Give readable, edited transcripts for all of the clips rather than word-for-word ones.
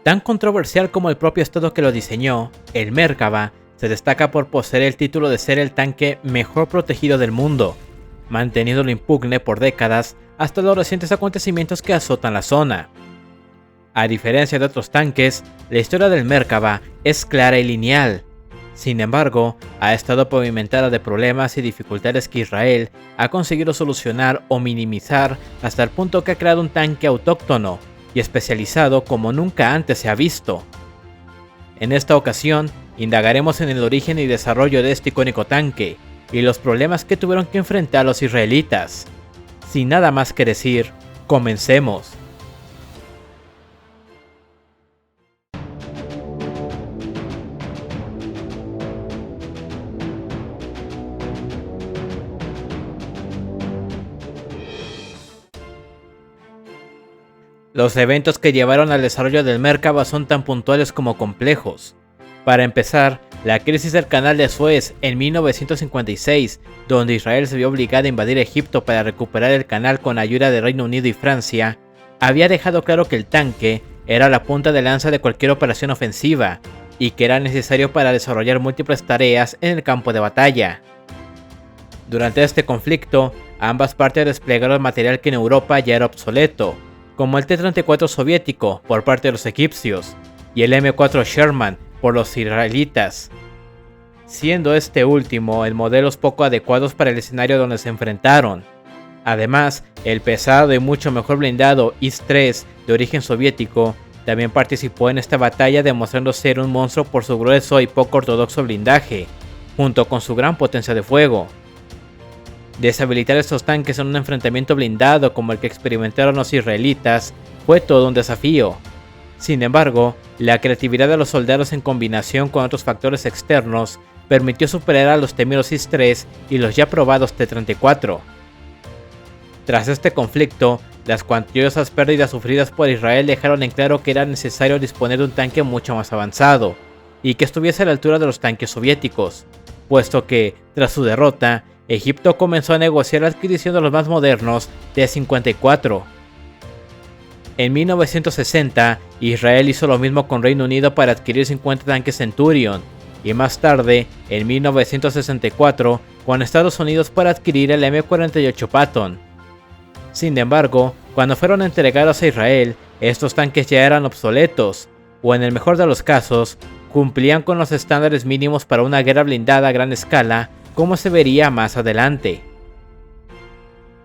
Tan controversial como el propio estado que lo diseñó, el Merkava se destaca por poseer el título de ser el tanque mejor protegido del mundo, manteniéndolo impugne por décadas hasta los recientes acontecimientos que azotan la zona. A diferencia de otros tanques, la historia del Merkava es clara y lineal. Sin embargo, ha estado pavimentada de problemas y dificultades que Israel ha conseguido solucionar o minimizar hasta el punto que ha creado un tanque autóctono y especializado como nunca antes se ha visto. En esta ocasión, indagaremos en el origen y desarrollo de este icónico tanque y los problemas que tuvieron que enfrentar los israelitas. Sin nada más que decir, comencemos. Los eventos que llevaron al desarrollo del Merkava son tan puntuales como complejos. Para empezar, la crisis del canal de Suez en 1956, donde Israel se vio obligada a invadir Egipto para recuperar el canal con ayuda de Reino Unido y Francia, había dejado claro que el tanque era la punta de lanza de cualquier operación ofensiva, y que era necesario para desarrollar múltiples tareas en el campo de batalla. Durante este conflicto, ambas partes desplegaron material que en Europa ya era obsoleto, como el T-34 soviético por parte de los egipcios y el M4 Sherman por los israelitas, siendo este último en modelos poco adecuados para el escenario donde se enfrentaron. Además, el pesado y mucho mejor blindado IS-3 de origen soviético también participó en esta batalla, demostrando ser un monstruo por su grueso y poco ortodoxo blindaje, junto con su gran potencia de fuego. Deshabilitar estos tanques en un enfrentamiento blindado como el que experimentaron los israelitas fue todo un desafío. Sin embargo, la creatividad de los soldados en combinación con otros factores externos permitió superar a los temidos IS-3 y los ya probados T-34. Tras este conflicto, las cuantiosas pérdidas sufridas por Israel dejaron en claro que era necesario disponer de un tanque mucho más avanzado, y que estuviese a la altura de los tanques soviéticos, puesto que, tras su derrota, Egipto comenzó a negociar la adquisición de los más modernos T-54. En 1960, Israel hizo lo mismo con Reino Unido para adquirir 50 tanques Centurion, y más tarde, en 1964, con Estados Unidos para adquirir el M48 Patton. Sin embargo, cuando fueron entregados a Israel, estos tanques ya eran obsoletos, o en el mejor de los casos, cumplían con los estándares mínimos para una guerra blindada a gran escala, como se vería más adelante.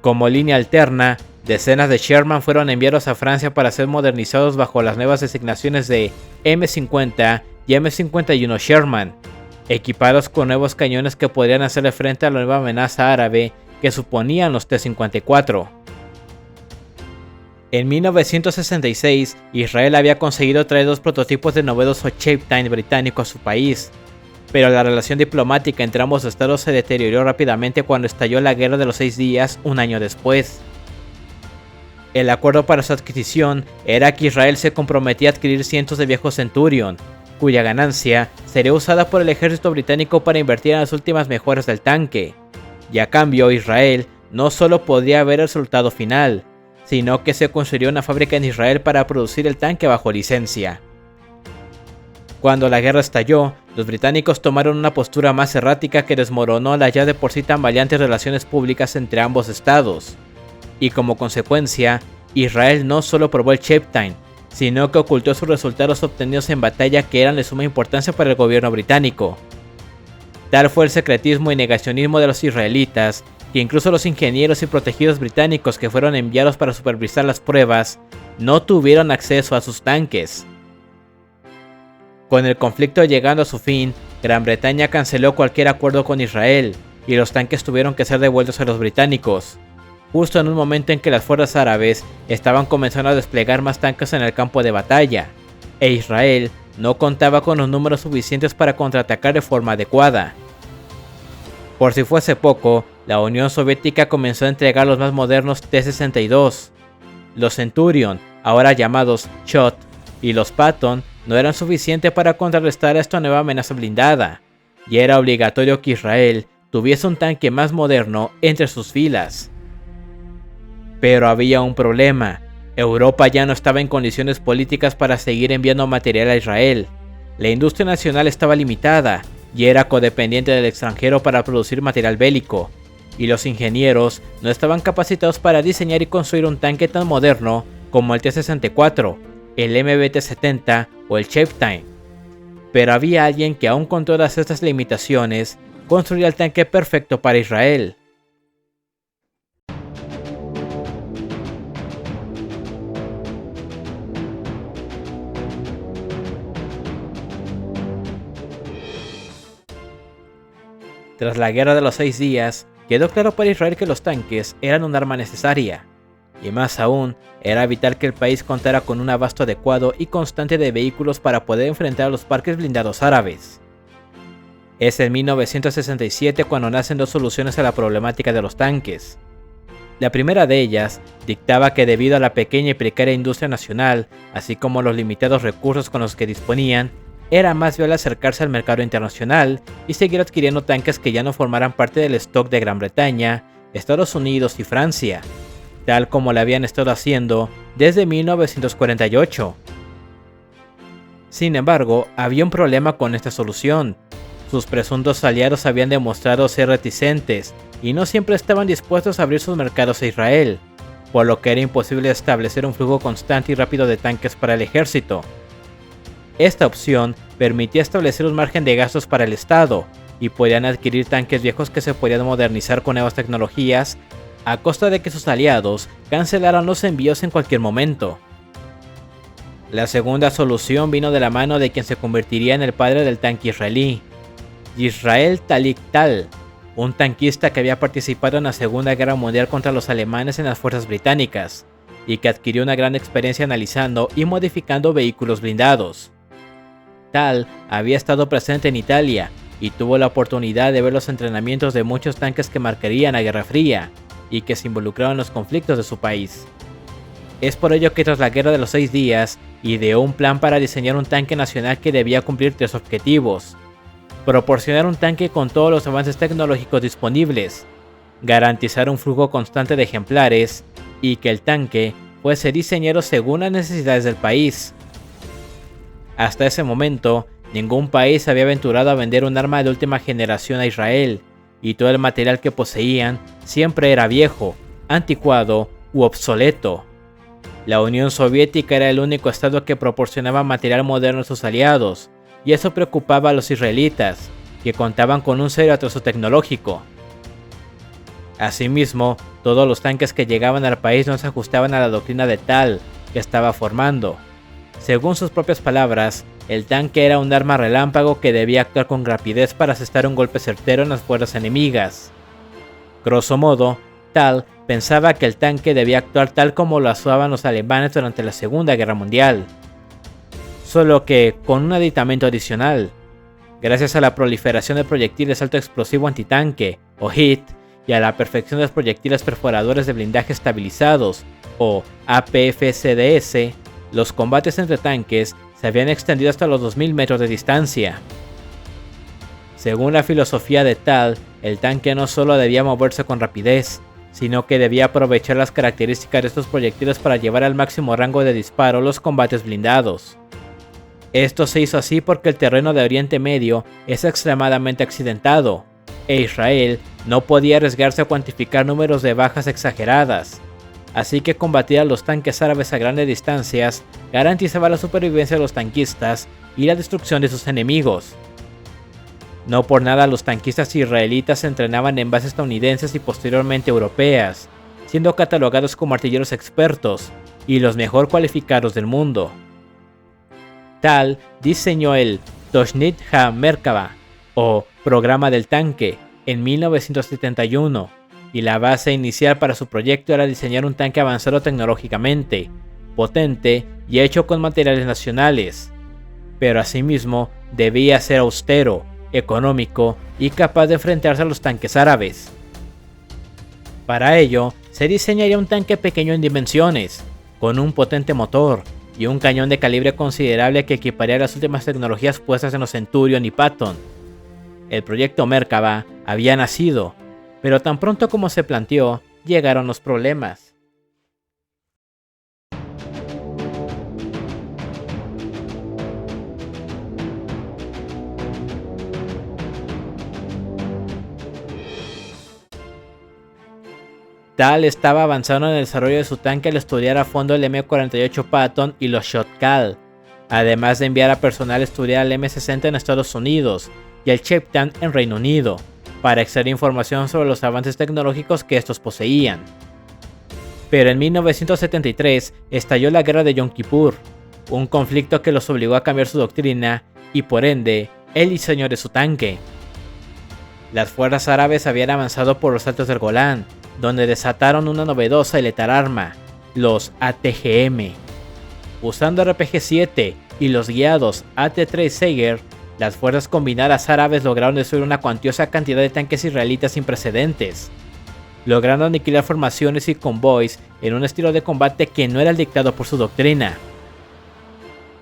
Como línea alterna, decenas de Sherman fueron enviados a Francia para ser modernizados bajo las nuevas designaciones de M50 y M51 Sherman, equipados con nuevos cañones que podrían hacerle frente a la nueva amenaza árabe que suponían los T-54. En 1966, Israel había conseguido traer dos prototipos del novedoso Chape británico a su país, pero la relación diplomática entre ambos estados se deterioró rápidamente cuando estalló la Guerra de los 6 días un año después. El acuerdo para su adquisición era que Israel se comprometía a adquirir cientos de viejos Centurion, cuya ganancia sería usada por el ejército británico para invertir en las últimas mejoras del tanque, y a cambio Israel no solo podría ver el resultado final, sino que se construyó una fábrica en Israel para producir el tanque bajo licencia. Cuando la guerra estalló, los británicos tomaron una postura más errática que desmoronó las ya de por sí tambaleantes relaciones públicas entre ambos estados, y como consecuencia, Israel no solo probó el Chape, sino que ocultó sus resultados obtenidos en batalla que eran de suma importancia para el gobierno británico. Tal fue el secretismo y negacionismo de los israelitas, que incluso los ingenieros y protegidos británicos que fueron enviados para supervisar las pruebas, no tuvieron acceso a sus tanques. Con el conflicto llegando a su fin, Gran Bretaña canceló cualquier acuerdo con Israel, y los tanques tuvieron que ser devueltos a los británicos, justo en un momento en que las fuerzas árabes estaban comenzando a desplegar más tanques en el campo de batalla, e Israel no contaba con los números suficientes para contraatacar de forma adecuada. Por si fuese poco, la Unión Soviética comenzó a entregar los más modernos T-62. Los Centurion, ahora llamados Shot, y los Patton no eran suficientes para contrarrestar esta nueva amenaza blindada, y era obligatorio que Israel tuviese un tanque más moderno entre sus filas. Pero había un problema: Europa ya no estaba en condiciones políticas para seguir enviando material a Israel. La industria nacional estaba limitada y era codependiente del extranjero para producir material bélico, y los ingenieros no estaban capacitados para diseñar y construir un tanque tan moderno como el T-64, el MBT-70 o el Chaffetime. Pero había alguien que, aún con todas estas limitaciones, construía el tanque perfecto para Israel. Tras la Guerra de los 6 días, quedó claro para Israel que los tanques eran un arma necesaria, y más aún, era vital que el país contara con un abasto adecuado y constante de vehículos para poder enfrentar a los parques blindados árabes. Es en 1967 cuando nacen dos soluciones a la problemática de los tanques. La primera de ellas dictaba que debido a la pequeña y precaria industria nacional, así como los limitados recursos con los que disponían, era más viable acercarse al mercado internacional y seguir adquiriendo tanques que ya no formaran parte del stock de Gran Bretaña, Estados Unidos y Francia, tal como lo habían estado haciendo desde 1948. Sin embargo, había un problema con esta solución. Sus presuntos aliados habían demostrado ser reticentes y no siempre estaban dispuestos a abrir sus mercados a Israel, por lo que era imposible establecer un flujo constante y rápido de tanques para el ejército. Esta opción permitía establecer un margen de gastos para el Estado, y podían adquirir tanques viejos que se podían modernizar con nuevas tecnologías, a costa de que sus aliados cancelaran los envíos en cualquier momento. La segunda solución vino de la mano de quien se convertiría en el padre del tanque israelí, Yisrael Talik Tal, un tanquista que había participado en la Segunda Guerra Mundial contra los alemanes en las fuerzas británicas, y que adquirió una gran experiencia analizando y modificando vehículos blindados. Tal había estado presente en Italia y tuvo la oportunidad de ver los entrenamientos de muchos tanques que marcarían la Guerra Fría y que se involucraron en los conflictos de su país. Es por ello que tras la Guerra de los 6 días, ideó un plan para diseñar un tanque nacional que debía cumplir 3 objetivos: proporcionar un tanque con todos los avances tecnológicos disponibles, garantizar un flujo constante de ejemplares y que el tanque fuese diseñado según las necesidades del país. Hasta ese momento, ningún país se había aventurado a vender un arma de última generación a Israel, y todo el material que poseían siempre era viejo, anticuado u obsoleto. La Unión Soviética era el único estado que proporcionaba material moderno a sus aliados, y eso preocupaba a los israelitas, que contaban con un serio atraso tecnológico. Asimismo, todos los tanques que llegaban al país no se ajustaban a la doctrina de Tal que estaba formando. Según sus propias palabras, el tanque era un arma relámpago que debía actuar con rapidez para asestar un golpe certero en las fuerzas enemigas. Grosso modo, Tal pensaba que el tanque debía actuar tal como lo hacían los alemanes durante la Segunda Guerra Mundial, solo que con un aditamento adicional. Gracias a la proliferación de proyectiles alto explosivo antitanque, o HIT, y a la perfección de los proyectiles perforadores de blindaje estabilizados, o APFCDS, los combates entre tanques se habían extendido hasta los 2000 metros de distancia. Según la filosofía de Tal, el tanque no solo debía moverse con rapidez, sino que debía aprovechar las características de estos proyectiles para llevar al máximo rango de disparo los combates blindados. Esto se hizo así porque el terreno de Oriente Medio es extremadamente accidentado, e Israel no podía arriesgarse a cuantificar números de bajas exageradas. Así que combatir a los tanques árabes a grandes distancias garantizaba la supervivencia de los tanquistas y la destrucción de sus enemigos. No por nada los tanquistas israelitas se entrenaban en bases estadounidenses y posteriormente europeas, siendo catalogados como artilleros expertos y los mejor cualificados del mundo. Tal diseñó el Toshnit HaMerkava, o Programa del Tanque, en 1971, y la base inicial para su proyecto era diseñar un tanque avanzado tecnológicamente, potente y hecho con materiales nacionales, pero asimismo debía ser austero, económico y capaz de enfrentarse a los tanques árabes. Para ello, se diseñaría un tanque pequeño en dimensiones, con un potente motor y un cañón de calibre considerable que equiparía las últimas tecnologías puestas en los Centurion y Patton. El proyecto Merkava había nacido, pero tan pronto como se planteó, llegaron los problemas. Tal estaba avanzando en el desarrollo de su tanque al estudiar a fondo el M48 Patton y los Shotcal, además de enviar a personal a estudiar el M60 en Estados Unidos y el Chieftain en Reino Unido, para extraer información sobre los avances tecnológicos que estos poseían. Pero en 1973 estalló la guerra de Yom Kippur, un conflicto que los obligó a cambiar su doctrina y por ende el diseño de su tanque. Las fuerzas árabes habían avanzado por los altos del Golán, donde desataron una novedosa y letal arma, los ATGM. Usando RPG-7 y los guiados AT-3 Seiger, las fuerzas combinadas árabes lograron destruir una cuantiosa cantidad de tanques israelitas sin precedentes, logrando aniquilar formaciones y convoys en un estilo de combate que no era el dictado por su doctrina.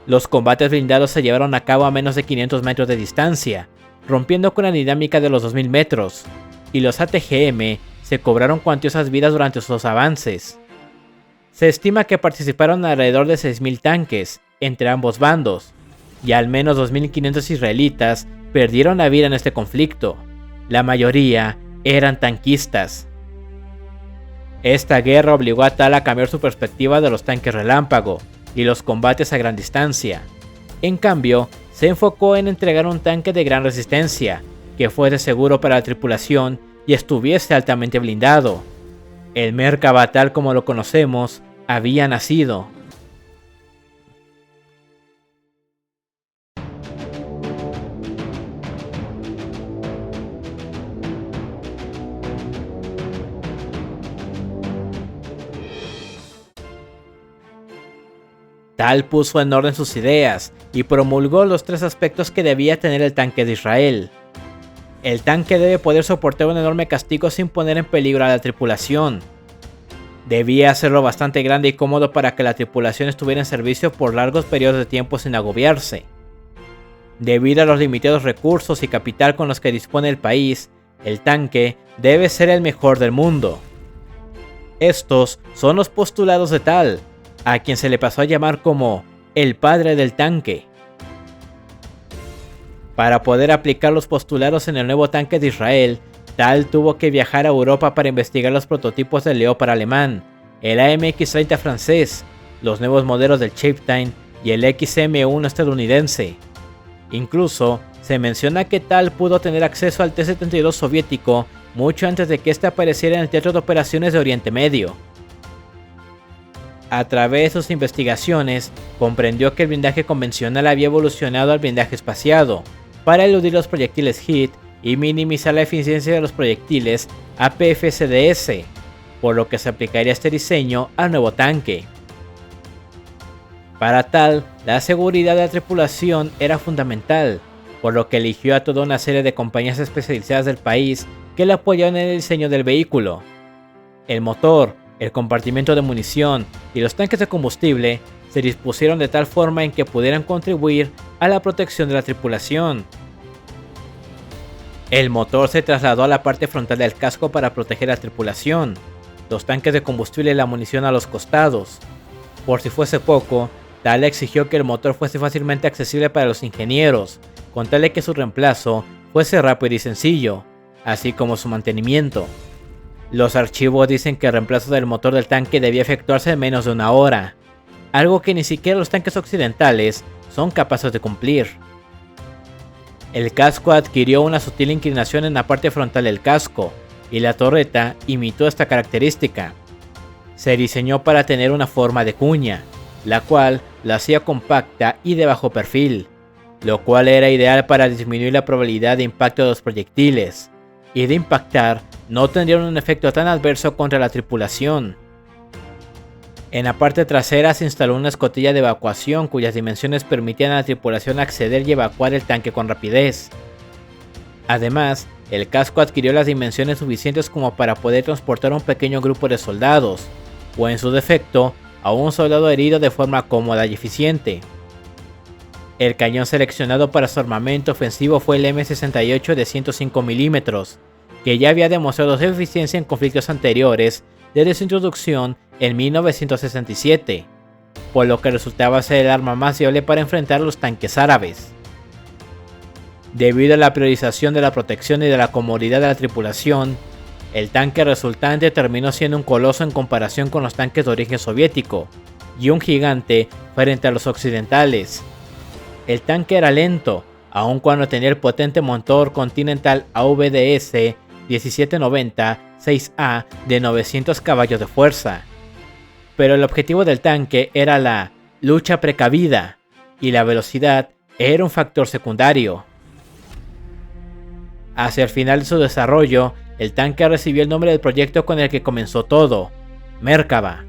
Los combates blindados se llevaron a cabo a menos de 500 metros de distancia, rompiendo con la dinámica de los 2000 metros, y los ATGM se cobraron cuantiosas vidas durante sus avances. Se estima que participaron alrededor de 6.000 tanques entre ambos bandos, y al menos 2.500 israelitas perdieron la vida en este conflicto. La mayoría eran tanquistas. Esta guerra obligó a Tal a cambiar su perspectiva de los tanques relámpago y los combates a gran distancia. En cambio, se enfocó en entregar un tanque de gran resistencia, que fuese seguro para la tripulación y estuviese altamente blindado. El Merkava tal como lo conocemos había nacido. Tal puso en orden sus ideas y promulgó los 3 aspectos que debía tener el tanque de Israel. El tanque debe poder soportar un enorme castigo sin poner en peligro a la tripulación. Debía hacerlo bastante grande y cómodo para que la tripulación estuviera en servicio por largos periodos de tiempo sin agobiarse. Debido a los limitados recursos y capital con los que dispone el país, el tanque debe ser el mejor del mundo. Estos son los postulados de Tal, a quien se le pasó a llamar como el padre del tanque. Para poder aplicar los postulados en el nuevo tanque de Israel, Tal tuvo que viajar a Europa para investigar los prototipos del Leopard alemán, el AMX-30 francés, los nuevos modelos del Chieftain y el XM-1 estadounidense. Incluso, se menciona que Tal pudo tener acceso al T-72 soviético mucho antes de que este apareciera en el teatro de operaciones de Oriente Medio. A través de sus investigaciones, comprendió que el blindaje convencional había evolucionado al blindaje espaciado, para eludir los proyectiles HIT y minimizar la eficiencia de los proyectiles APFCDS, por lo que se aplicaría este diseño al nuevo tanque. Para Tal, la seguridad de la tripulación era fundamental, por lo que eligió a toda una serie de compañías especializadas del país que le apoyaron en el diseño del vehículo. El motor, el compartimiento de munición y los tanques de combustible se dispusieron de tal forma en que pudieran contribuir a la protección de la tripulación. El motor se trasladó a la parte frontal del casco para proteger a la tripulación, los tanques de combustible y la munición a los costados. Por si fuese poco, Tal exigió que el motor fuese fácilmente accesible para los ingenieros, con tal de que su reemplazo fuese rápido y sencillo, así como su mantenimiento. Los archivos dicen que el reemplazo del motor del tanque debía efectuarse en menos de 1 hora, algo que ni siquiera los tanques occidentales son capaces de cumplir. El casco adquirió una sutil inclinación en la parte frontal del casco, y la torreta imitó esta característica. Se diseñó para tener una forma de cuña, la cual la hacía compacta y de bajo perfil, lo cual era ideal para disminuir la probabilidad de impacto de los proyectiles, y de impactar no tendrían un efecto tan adverso contra la tripulación. En la parte trasera se instaló una escotilla de evacuación cuyas dimensiones permitían a la tripulación acceder y evacuar el tanque con rapidez. Además, el casco adquirió las dimensiones suficientes como para poder transportar a un pequeño grupo de soldados, o en su defecto, a un soldado herido de forma cómoda y eficiente. El cañón seleccionado para su armamento ofensivo fue el M68 de 105 mm, que ya había demostrado su eficiencia en conflictos anteriores desde su introducción en 1967, por lo que resultaba ser el arma más viable para enfrentar a los tanques árabes. Debido a la priorización de la protección y de la comodidad de la tripulación, El tanque resultante terminó siendo un coloso en comparación con los tanques de origen soviético, y un gigante frente a los occidentales. El tanque era lento, aun cuando tenía el potente motor Continental AVDS 1790 6A de 900 caballos de fuerza. Pero el objetivo del tanque era la lucha precavida, y la velocidad era un factor secundario. Hacia el final de su desarrollo, el tanque recibió el nombre del proyecto con el que comenzó todo, Merkava.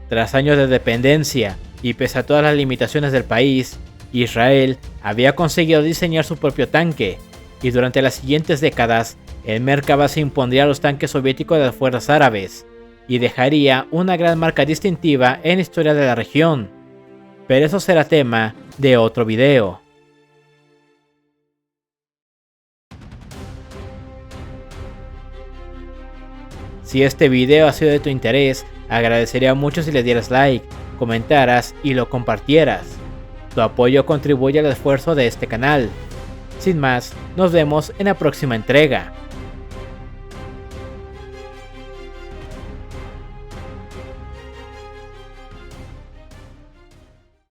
Tras años de dependencia, y pese a todas las limitaciones del país, Israel había conseguido diseñar su propio tanque, y durante las siguientes décadas, el Merkava se impondría a los tanques soviéticos de las fuerzas árabes, y dejaría una gran marca distintiva en la historia de la región. Pero eso será tema de otro video. Si este video ha sido de tu interés, agradecería mucho si le dieras like, comentaras y lo compartieras. Tu apoyo contribuye al esfuerzo de este canal. Sin más, nos vemos en la próxima entrega.